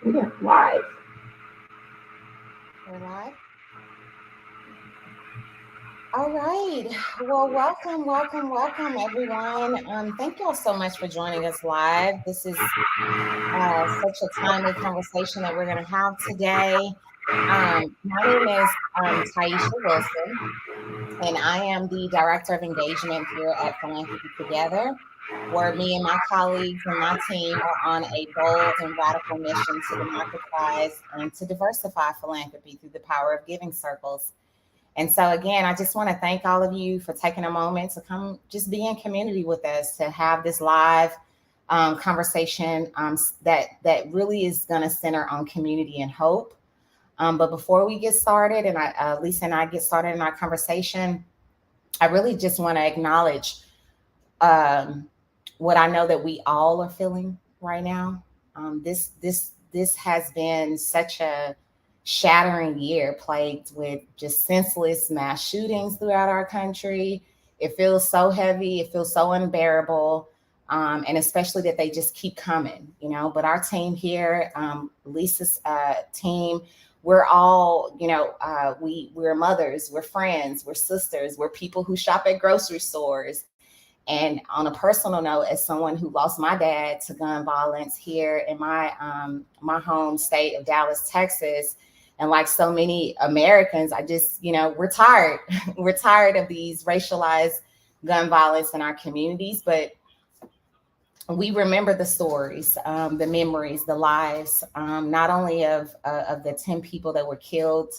We are live. We're live. All right. Well, welcome, everyone. Thank you all so much for joining us live. This is such a timely conversation that we're going to have today. My name is Tyeshia Wilson, and I am the Director of Engagement here at Philanthropy Together, where me and my colleagues and my team are on a bold and radical mission to democratize and to diversify philanthropy through the power of giving circles. And so, again, I just want to thank all of you for taking a moment to come just be in community with us, to have this live conversation that really is going to center on community and hope. But before we get started, and Lisa and I get started in our conversation, I really just want to acknowledge what I know that we all are feeling right now. This has been such a shattering year, plagued with just senseless mass shootings throughout our country. It feels so heavy. It feels so unbearable. And especially that they just keep coming, But our team here, Lisa's team, we're all, we're mothers, we're friends, we're sisters, we're people who shop at grocery stores. And on a personal note, as someone who lost my dad to gun violence here in my home state of Dallas, Texas, and like so many Americans, I just, we're tired. We're tired of these racialized gun violence in our communities, but we remember the stories, the memories, the lives, not only of the 10 people that were killed,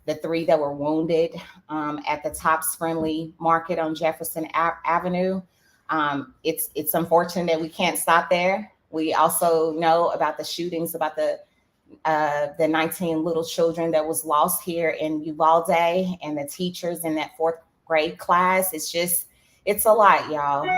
the 3 that were wounded at the Tops Friendly Market on Jefferson Avenue. It's unfortunate that we can't stop there. We also know about the shootings, about the 19 little children that was lost here in Uvalde, and the teachers in that 4th grade class. It's a lot, y'all.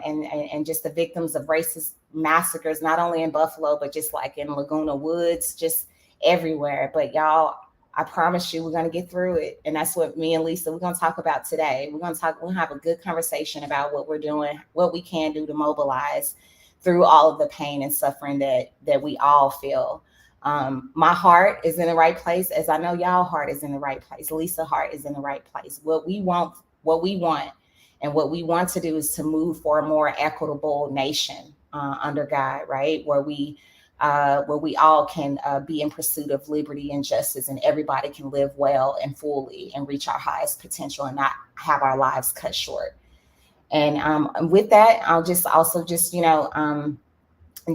And just the victims of racist massacres, not only in Buffalo, but just like in Laguna Woods, just everywhere. But y'all, I promise you, we're going to get through it. And that's what me and Lisa, we're going to talk about today. We're going to have a good conversation about what we're doing, what we can do to mobilize through all of the pain and suffering that we all feel. My heart is in the right place, as I know y'all heart is in the right place. Lisa's heart is in the right place. What we want, and what we want to do is to move for a more equitable nation under God, right? Where we all can be in pursuit of liberty and justice, and everybody can live well and fully and reach our highest potential and not have our lives cut short. And with that, I'll just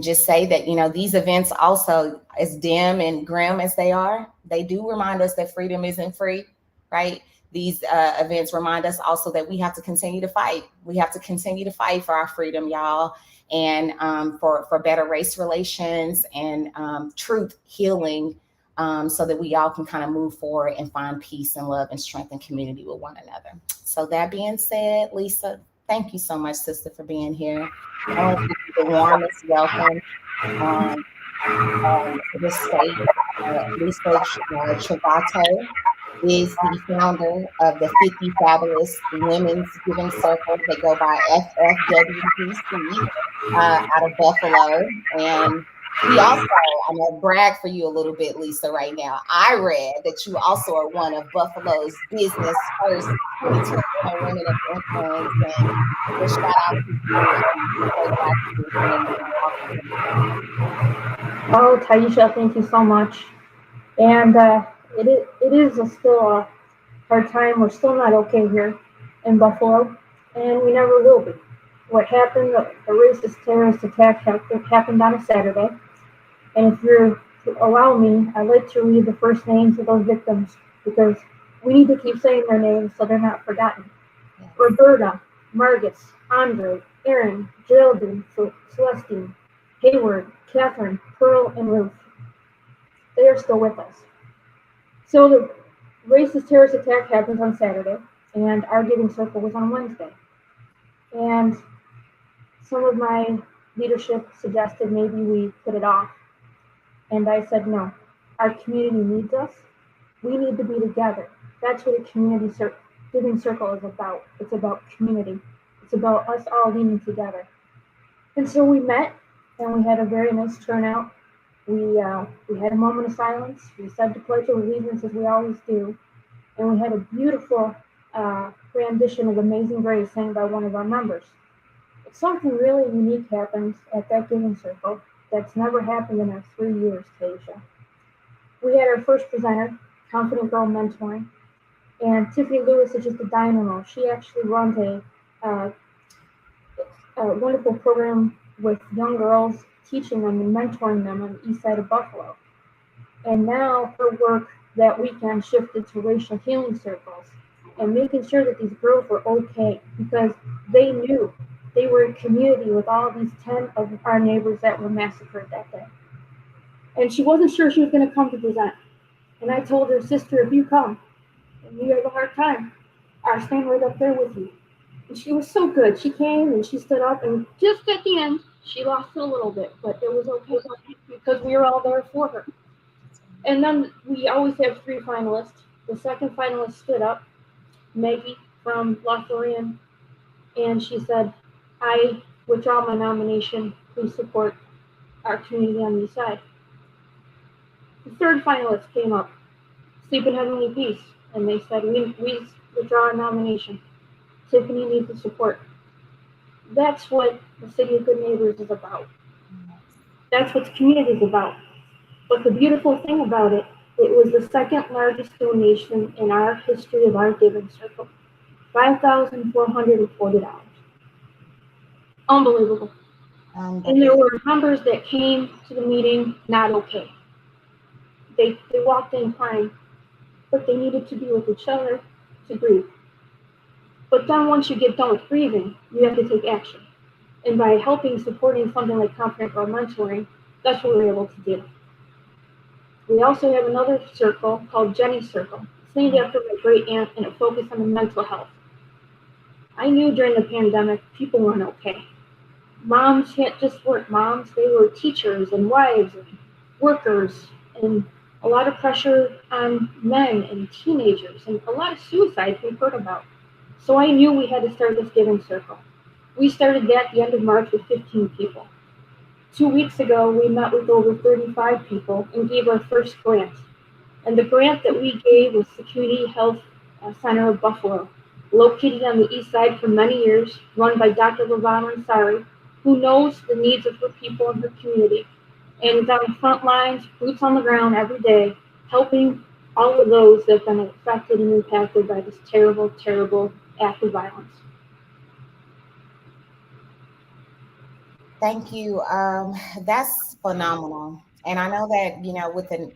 just say that, these events also, as dim and grim as they are, they do remind us that freedom isn't free, right? These events remind us also that we have to continue to fight. We have to continue to fight for our freedom, y'all, and for better race relations and truth healing, so that we all can kind of move forward and find peace and love and strength and community with one another. So that being said, Lisa, thank you so much, sister, for being here. I want to give you the warmest welcome to the state. Lisa LaTrovato is the founder of the 50 Fabulous Women's Giving Circle. They go by FFWGC out of Buffalo. And we also, I'm going to brag for you a little bit, Lisa, right now. I read that you also are one of Buffalo's business first 2021 Women of Influence. And just shout out to you. I'm so glad you're here. Oh, Taisha, thank you so much. And it is still a hard time. We're still not okay here in Buffalo, and we never will be. What happened, the racist terrorist attack happened on a Saturday. And if you allow me, I'd like to read the first names of those victims, because we need to keep saying their names so they're not forgotten. Yes. Roberta, Margus, Andre, Aaron, Geraldine, Celestine, Hayward, Catherine, Pearl, and Ruth. They are still with us. So the racist terrorist attack happens on Saturday, and our giving circle was on Wednesday. And some of my leadership suggested maybe we put it off. And I said, no, our community needs us. We need to be together. That's what a community giving circle is about. It's about community. It's about us all leaning together. And so we met, and we had a very nice turnout. We had a moment of silence. We said the Pledge of Allegiance as we always do, and we had a beautiful rendition of Amazing Grace sang by one of our members. But something really unique happened at that giving circle that's never happened in our 3 years, Tyeshia. We had our first presenter, Confident Girl Mentoring, and Tiffany Lewis is just a dynamo. She actually runs a wonderful program with young girls, teaching them and mentoring them on the east side of Buffalo. And now her work that weekend shifted to racial healing circles and making sure that these girls were okay, because they knew they were in community with all these 10 of our neighbors that were massacred that day. And she wasn't sure she was going to come to present. And I told her, sister, if you come and you have a hard time, I'll stand right up there with you. And she was so good. She came and she stood up, and just at the end, she lost it a little bit, but it was okay because we were all there for her. And then we always have 3 finalists. The second finalist stood up, Maggie from Lothlorien, and she said, I withdraw my nomination. Please support our community on the east side. The third finalist came up, Sleep in Heavenly Peace, and they said, we withdraw our nomination. Tiffany needs the support. That's what the City of Good Neighbors is about. That's what the community is about. But the beautiful thing about it, it was the second largest donation in our history of our giving circle, $5,440. Unbelievable. And there were members that came to the meeting not okay. They walked in crying, but they needed to be with each other to grieve. But then once you get done with grieving, you have to take action. And by supporting something like Confident Girl Mentoring, that's what we're able to do. We also have another circle called Jennie's Circle. It's named after my great aunt, and it focuses on mental health. I knew during the pandemic, people weren't okay. Moms just weren't moms, they were teachers and wives and workers, and a lot of pressure on men and teenagers, and a lot of suicides we've heard about. So I knew we had to start this giving circle. We started that at the end of March with 15 people. 2 weeks ago, we met with over 35 people and gave our first grant. And the grant that we gave was the Community Health Center of Buffalo, located on the east side for many years, run by Dr. LaTrovato, who knows the needs of her people in her community, and is on the front lines, boots on the ground every day, helping all of those that have been affected and impacted by this terrible, terrible act of violence. Thank you. That's phenomenal. And I know that,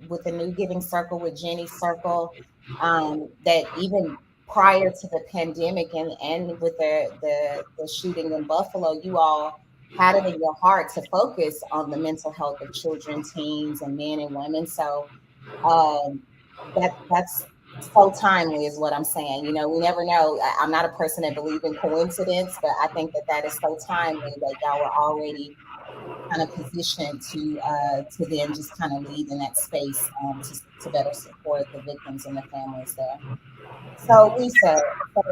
with the new giving circle, with Jennie's circle, that even prior to the pandemic and with the shooting in Buffalo, you all had it in your heart to focus on the mental health of children, teens, and men and women. So that's so timely is what I'm saying. We never know. I'm not a person that believes in coincidence, but I think that is so timely that y'all were already kind of positioned to then just kind of lead in that space to better support the victims and the families there. So Lisa,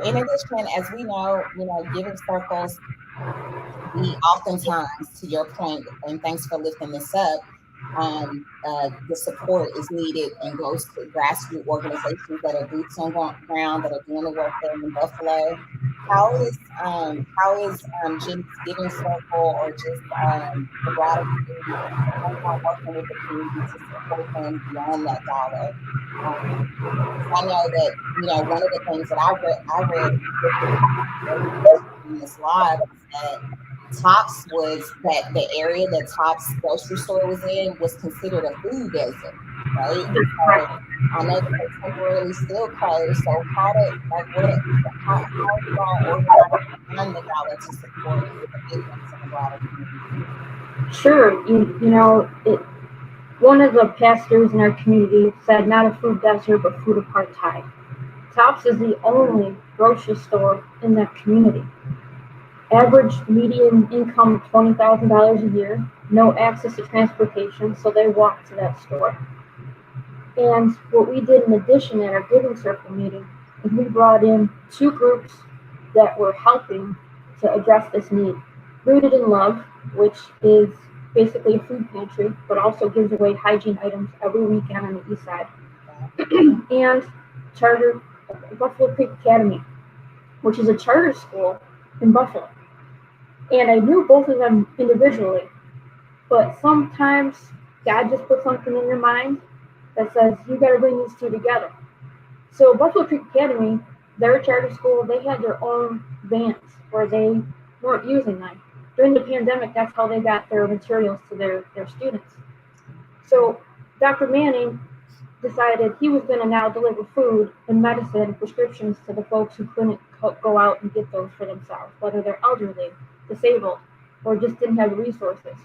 in addition, as we know, giving circles, we oftentimes, to your point, and thanks for lifting this up, the support is needed and goes to grassroots organizations that are boots on ground, that are doing the work there in Buffalo. How is Jennie's Giving Circle, or just the broader community, working with the community to support them beyond that dollar? I know that one of the things that I read in this live is that Tops was that the area that Tops grocery store was in was considered a food desert, right? So I know that they temporarily still closed. So how are you all organizing behind the dollar to support the victims in the broader community? Sure, one of the pastors in our community said, not a food desert, but food apartheid. Tops is the only grocery store in that community. Average median income $20,000 a year, no access to transportation, so they walk to that store. And what we did in addition at our Giving Circle meeting is we brought in 2 groups that were helping to address this need. Rooted in Love, which is basically a food pantry, but also gives away hygiene items every weekend on the east side. And charter Buffalo Creek Academy, which is a charter school in Buffalo. And I knew both of them individually, but sometimes God just puts something in your mind that says you got to bring these two together. So Buffalo Creek Academy, their charter school, they had their own vans where they weren't using them. During the pandemic, that's how they got their materials to their students. So Dr. Manning decided he was going to now deliver food and medicine and prescriptions to the folks who couldn't go out and get those for themselves, whether they're elderly, disabled, or just didn't have the resources.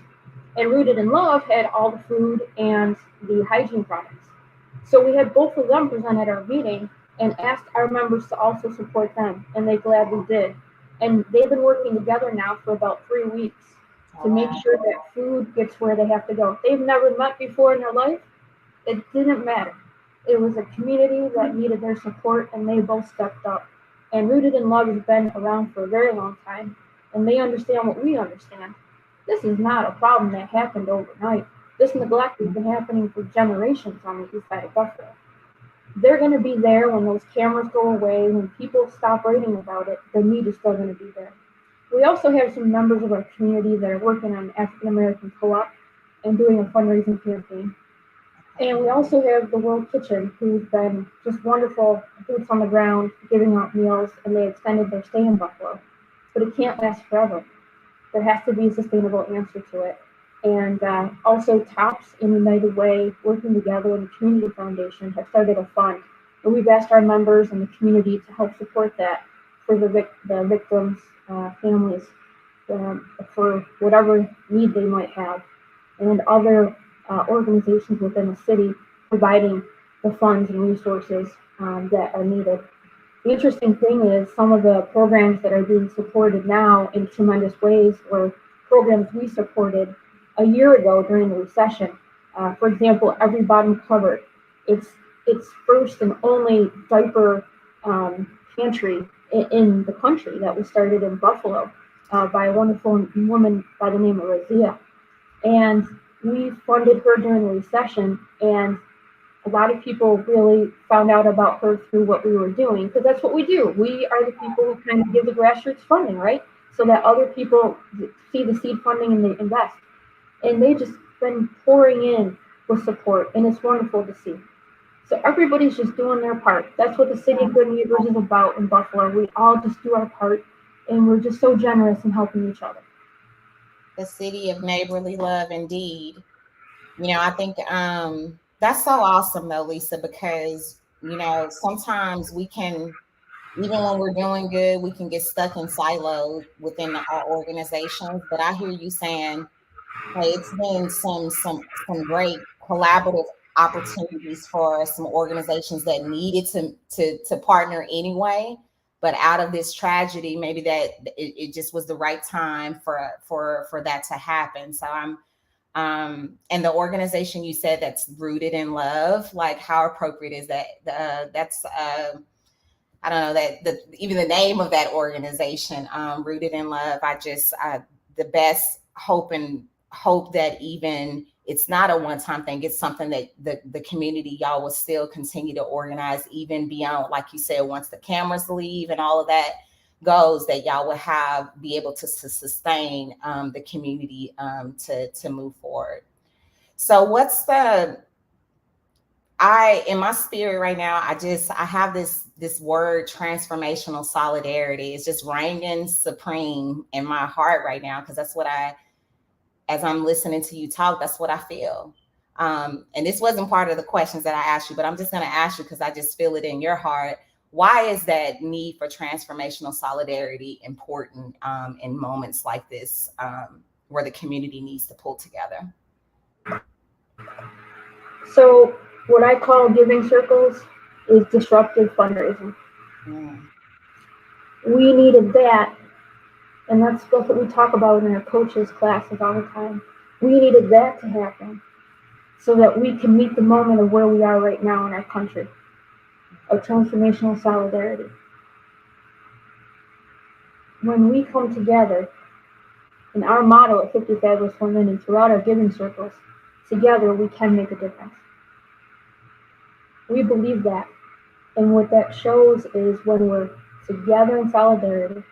And Rooted in Love had all the food and the hygiene products. So we had both of them present at our meeting and asked our members to also support them, and they gladly did. And they've been working together now for about 3 weeks to make sure that food gets where they have to go. They've never met before in their life. It didn't matter. It was a community that needed their support, and they both stepped up. And Rooted in Love has been around for a very long time, and they understand what we understand. This is not a problem that happened overnight. This neglect has been happening for generations on the east side of Buffalo. They're going to be there when those cameras go away, when people stop writing about it. The need is still going to be there. We also have some members of our community that are working on African American co-op and doing a fundraising campaign. And we also have the World Kitchen, who's been just wonderful, boots on the ground, giving out meals, and they extended their stay in Buffalo. But it can't last forever. There has to be a sustainable answer to it. And also TOPS and United Way, working together, and the Community Foundation have started a fund. And we've asked our members and the community to help support that for the victims' families, for whatever need they might have, and other organizations within the city providing the funds and resources that are needed. The interesting thing is some of the programs that are being supported now in tremendous ways were programs we supported a year ago during the recession. For example, Every Bottom Covered. It's first and only diaper pantry in the country that was started in Buffalo by a wonderful woman by the name of Razia. And we funded her during the recession, and a lot of people really found out about her through what we were doing, because that's what we do. We are the people who kind of give the grassroots funding, right? So that other people see the seed funding and they invest. And they just been pouring in with support, and it's wonderful to see. So everybody's just doing their part. That's what the City of Good Neighbors is about in Buffalo. We all just do our part, and we're just so generous in helping each other. The city of neighborly love, indeed. I think that's so awesome though, Lisa, because sometimes we can, even when we're doing good, we can get stuck in silos within our organizations. But I hear you saying, hey, it's been some great collaborative opportunities for some organizations that needed to partner anyway. But out of this tragedy, maybe that it just was the right time for that to happen. So and the organization you said that's Rooted in Love, like how appropriate is that? That's I don't know that even the name of that organization, Rooted in Love. The best hope that even it's not a one-time thing. It's something that the community, y'all, will still continue to organize even beyond, like you said, once the cameras leave and all of that goes, that y'all will be able to sustain the community to move forward. So what's in my spirit right now, I have this word, transformational solidarity. It's just reigning supreme in my heart right now, because that's what as I'm listening to you talk, that's what I feel. And this wasn't part of the questions that I asked you, but I'm just going to ask you because I just feel it in your heart. Why is that need for transformational solidarity important in moments like this, where the community needs to pull together? So what I call giving circles is disruptive fundraising. We needed that, and that's what we talk about in our coaches classes all the time. We needed that to happen so that we can meet the moment of where we are right now in our country, of transformational solidarity. When we come together, And our motto at 50 Fabulous Women and throughout our giving circles, together we can make a difference. We believe that. And what that shows is when we're together in solidarity,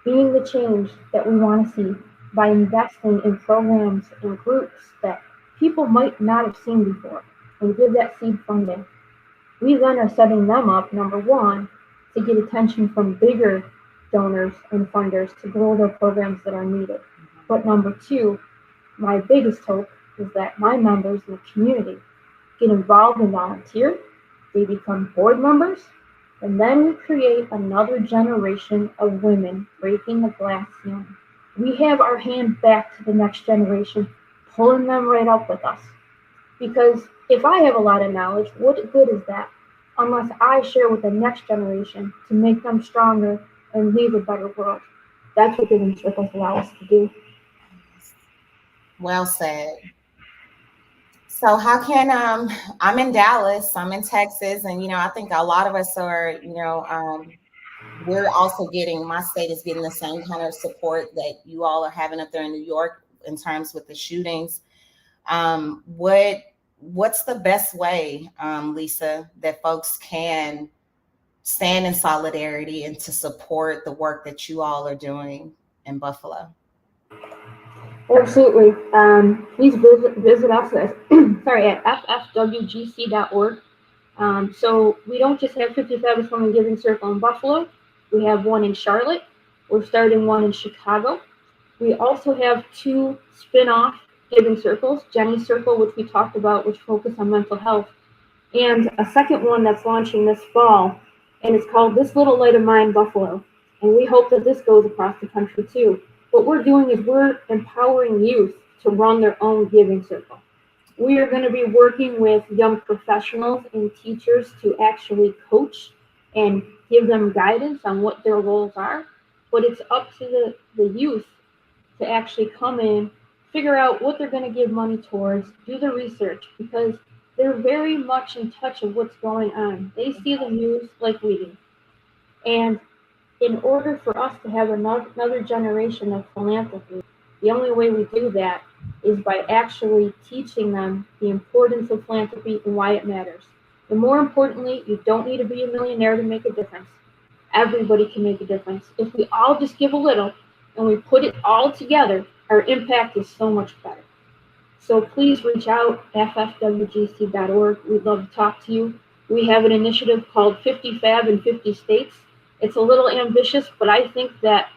being the change that we want to see by investing in programs and groups that people might not have seen before and give that seed funding. We then are setting them up, number one, to get attention from bigger donors and funders to grow their programs that are needed. But number two, my biggest hope is that my members in the community get involved and volunteer, they become board members, and then we create another generation of women breaking the glass ceiling. We have our hand back to the next generation, pulling them right up with us. Because if I have a lot of knowledge, what good is that? Unless I share with the next generation to make them stronger and leave a better world. That's what giving circles allow us to do. Well said. So how can I'm in Dallas, I'm in Texas, and I think a lot of us are, we're also getting, my state is getting the same kind of support that you all are having up there in New York in terms with the shootings. What's the best way, Lisa, that folks can stand in solidarity and to support the work that you all are doing in Buffalo? Absolutely. Please visit us at, at ffwgc.org. So we don't just have 50 Fabulous Women Giving Circle in Buffalo. We have one in Charlotte. We're starting one in Chicago. We also have two spin-off giving circles, Jennie's Circle, which we talked about, which focus on mental health, and a second one that's launching this fall, and it's called This Little Light of Mine Buffalo. And we hope that this goes across the country too. What we're doing is we're empowering youth to run their own giving circle. We are going to be working with young professionals and teachers to actually coach and give them guidance on what their roles are. But it's up to the youth to actually come in, figure out what they're going to give money towards, do the research, because they're very much in touch of what's going on. They see the news like we do. And in order for us to have another generation of philanthropy, the only way we do that is by actually teaching them the importance of philanthropy and why it matters. And more importantly, you don't need to be a millionaire to make a difference. Everybody can make a difference. If we all just give a little and we put it all together, our impact is so much better. So please reach out, ffwgc.org. We'd love to talk to you. We have an initiative called 50 Fab in 50 states. It's a little ambitious, but I think that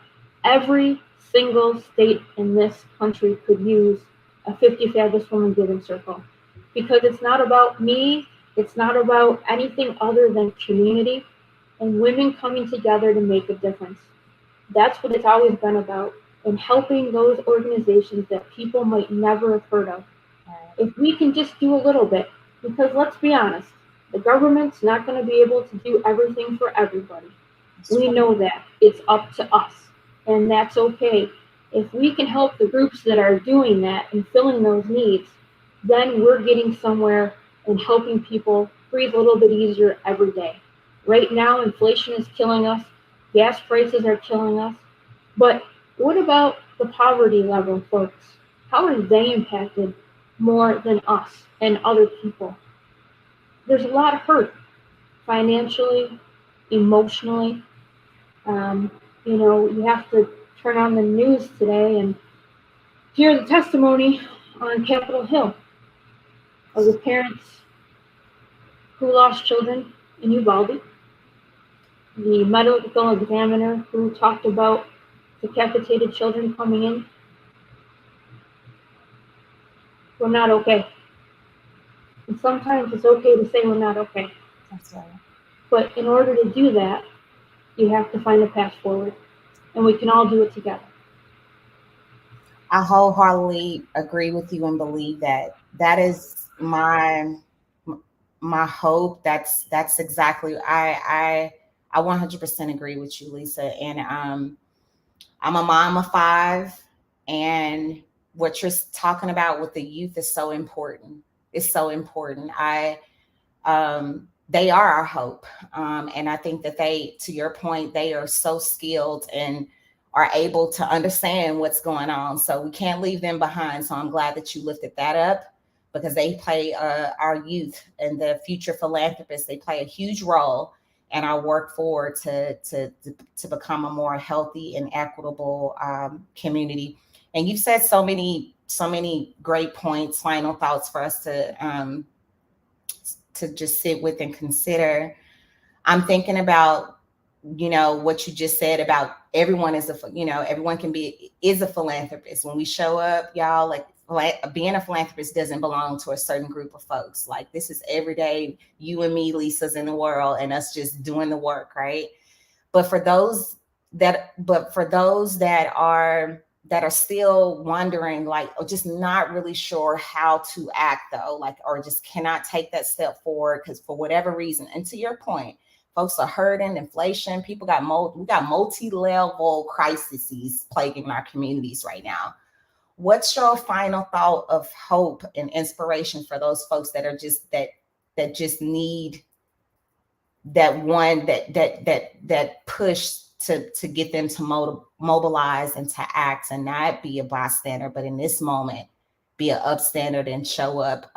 every single state in this country could use a 50 Fabulous Women Giving Circle, because it's not about me. It's not about anything other than community and women coming together to make a difference. That's what it's always been about, and helping those organizations that people might never have heard of. If we can just do a little bit, because let's be honest, the government's not going to be able to do everything for everybody. We know that. It's up to us, and that's okay. If we can help the groups that are doing that and filling those needs, then we're getting somewhere and helping people breathe a little bit easier every day. Right now, inflation is killing us. Gas prices are killing us. But what about the poverty level folks? How are they impacted more than us and other people? There's a lot of hurt financially, emotionally. You have to turn on the news today and hear the testimony on Capitol Hill of the parents who lost children in Uvalde, the medical examiner who talked about decapitated children coming in. We're not okay. And sometimes it's okay to say we're not okay. That's right. But in order to do that, you have to find a path forward, and we can all do it together. I wholeheartedly agree with you and believe that. That is my hope. That's exactly, I 100% agree with you, Lisa. And I'm a mom of 5, and what you're talking about with the youth is so important. It's so important. They are our hope. And I think that they, to your point, they are so skilled in are able to understand what's going on. So we can't leave them behind. So I'm glad that you lifted that up, because they play, our youth and the future philanthropists, they play a huge role in our work forward to become a more healthy and equitable community. And you've said so many great points, final thoughts for us to just sit with and consider. I'm thinking about, what you just said about everyone is everyone is a philanthropist. When we show up, y'all, like, being a philanthropist doesn't belong to a certain group of folks. Like, this is everyday you and me, Lisa's in the world, and us just doing the work, right? But for those that are still wondering, like, or just not really sure how to act, though, like, or just cannot take that step forward because for whatever reason, and to your point, folks are hurting, inflation, we got multi-level crises plaguing our communities right now. What's your final thought of hope and inspiration for those folks that are just that just need that one that push to get them to mobilize and to act and not be a bystander, but in this moment be an upstander and show up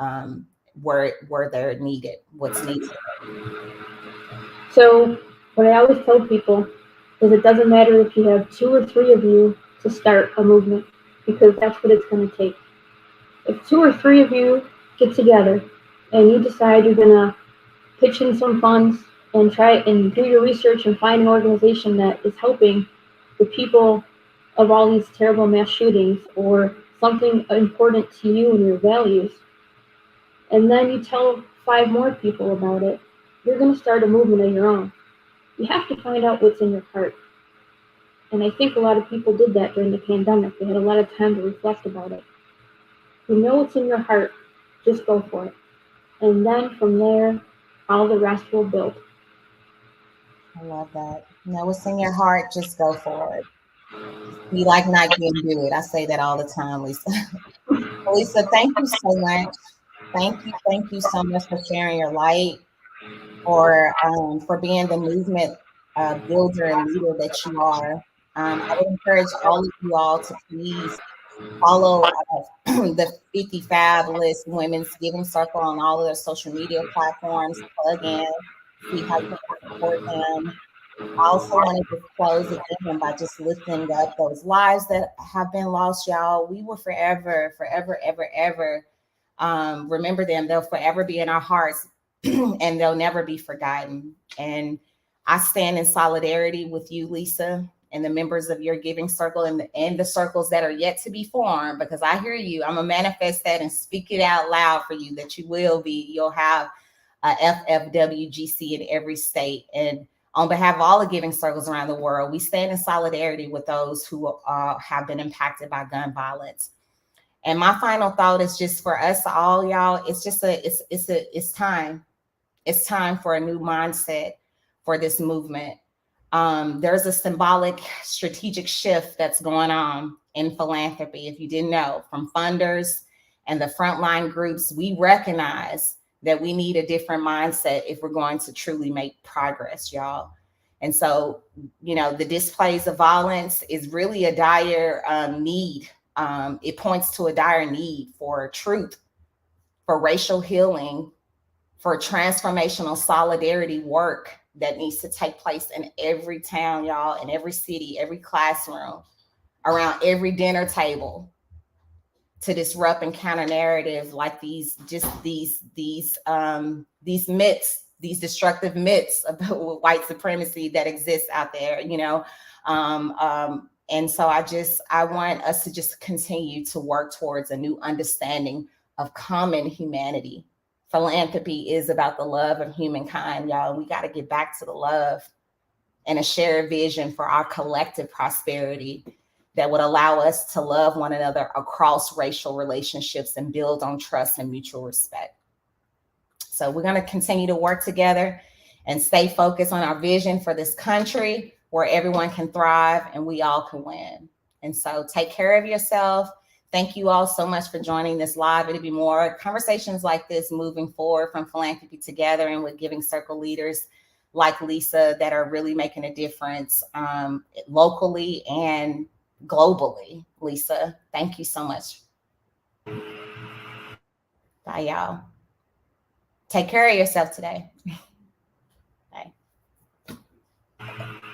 where they're needed, what's needed? So what I always tell people is it doesn't matter if you have 2 or 3 of you to start a movement, because that's what it's going to take. If 2 or 3 of you get together and you decide you're going to pitch in some funds and try and do your research and find an organization that is helping the people of all these terrible mass shootings or something important to you and your values, and then you tell 5 more people about it, you're going to start a movement of your own. You have to find out what's in your heart. And I think a lot of people did that during the pandemic. They had a lot of time to reflect about it. You know what's in your heart, just go for it. And then from there, all the rest will build. I love that. Know what's in your heart, just go for it. Be like Nike and do it. I say that all the time, Lisa. Lisa, thank you so much. Thank you so much for sharing your light, for being the movement builder and leader that you are. I would encourage all of you all to please follow the 50 Fabulous Women's Giving Circle on all of their social media platforms. Plug in, see how you can support them. I also want to just close again by just lifting up those lives that have been lost, y'all. We will forever, ever remember them. They'll forever be in our hearts and they'll never be forgotten. And I stand in solidarity with you, Lisa, and the members of your giving circle and the circles that are yet to be formed, because I hear you. I'm going to manifest that and speak it out loud for you that you'll have a FFWGC in every state. And on behalf of all the giving circles around the world, we stand in solidarity with those who have been impacted by gun violence. And my final thought is just for us all, y'all, it's time. It's time for a new mindset for this movement. There's a symbolic strategic shift that's going on in philanthropy. If you didn't know, from funders and the frontline groups, we recognize that we need a different mindset if we're going to truly make progress, y'all. And so, the displays of violence is really a dire need. It points to a dire need for truth, for racial healing, for transformational solidarity work that needs to take place in every town, y'all, in every city, every classroom, around every dinner table, to disrupt and counter narrative like these myths, these destructive myths about white supremacy that exists out there, and so I want us to just continue to work towards a new understanding of common humanity. Philanthropy is about the love of humankind, y'all. We got to get back to the love and a shared vision for our collective prosperity that would allow us to love one another across racial relationships and build on trust and mutual respect. So we're going to continue to work together and stay focused on our vision for this country where everyone can thrive and we all can win. And so take care of yourself. Thank you all so much for joining this live. It'll be more conversations like this moving forward from Philanthropy Together and with Giving Circle leaders like Lisa that are really making a difference locally and globally. Lisa, thank you so much. Bye, y'all. Take care of yourself today.